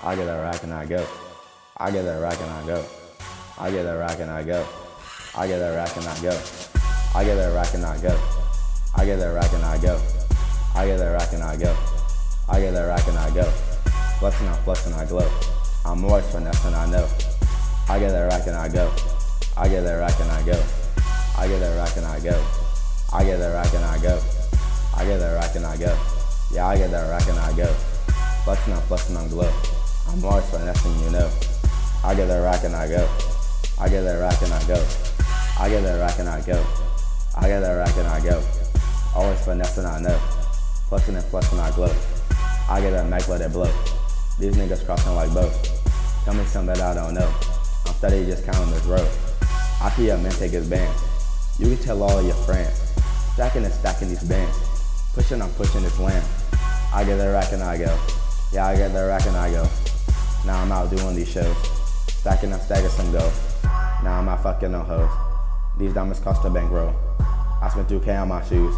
I get that rack and I go. I get that rack and I go. I get that rack and I go. I get that rack and I go. I get that rack and I go. I get that rack and I go. I get that rack and I go. I get that rack and I go. Flexing, I flex and I glow. I'm always finessing, I know. I get that rack and I go. I get that rack and I go. I get that rack and I go. I get that rack and I go. I get that rack and I go. Yeah, I get that rack and I go. Flexing, I'm flexing, I'm glow. I'm always finessing, you know. I get that rack and I go. I get that rack and I go. I get that rack and I go. I get that rack and I go. Always finessing, I know. Flexing and flexing, I glow. I get that Mac, let it blow. These niggas crossing like both. Tell me something that I don't know. I'm steady just counting this road. I see a man take his bands. You can tell all of your friends. Stacking and stacking these bands. Pushing, I'm pushing this land. I get that rack and I go. Yeah, I get that rack and I go. Now I'm out doing these shows. Stacking, I'm stacking some gold. Now I'm not fucking no hoes. These diamonds cost a bankroll. I spent 2K on my shoes.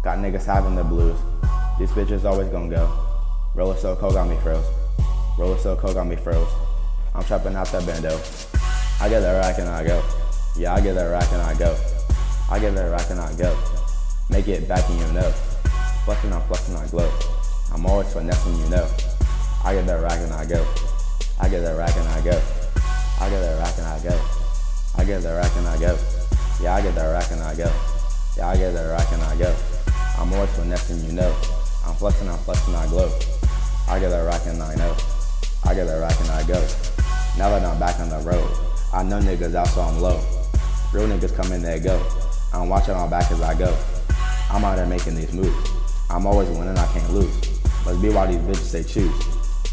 Got niggas having the blues. These bitches always gonna go. Roller so cold got me froze. Roller so cold got me froze. I'm trapping out that bando. I get that rack and I go. Yeah, I get that rack and I go. I get that rack and I go. Make it back and you know. Flexing, I'm flexing, I glow. I'm always finessing, you know. I get that rack and I go. I get that rack and I go. I get that rack and I go. I get that rack and I go. Yeah, I get that rack and I go. Yeah, I get that rack and I go. I'm always finessing, you know. I'm flexing, I glow. I get that rack and I know. I get that rack and I go. Now that I'm back on the road, I know niggas out so I'm low. Real niggas come in, they go. I'm watching my back as I go. I'm out there making these moves. I'm always winning, I can't lose. Must be why these bitches they choose.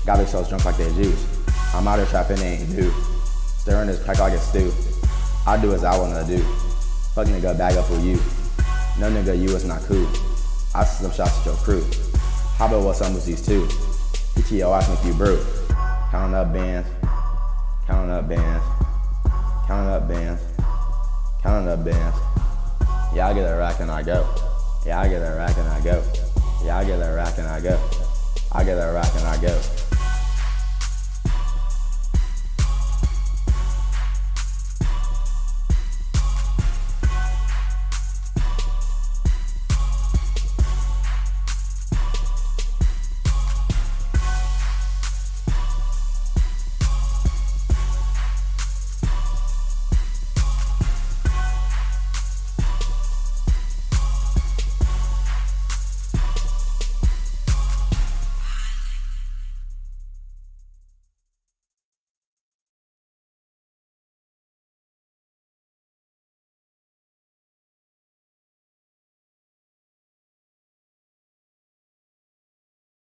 Got these souls drunk like they juice. I'm out here trapping, they ain't do. Stirring this crack like a stew. I do as I wanna do. Fuck nigga, bag up for you. No nigga, you is not cool. I see some shots at your crew. How about what some was these two? PTO ask me if you brew. Counting up bands. Counting up bands. Counting up bands. Counting up bands. Yeah, I get that rack and I go. Yeah, I get that rack and I go. Yeah, I get that rack and I go. I get that rack and I go.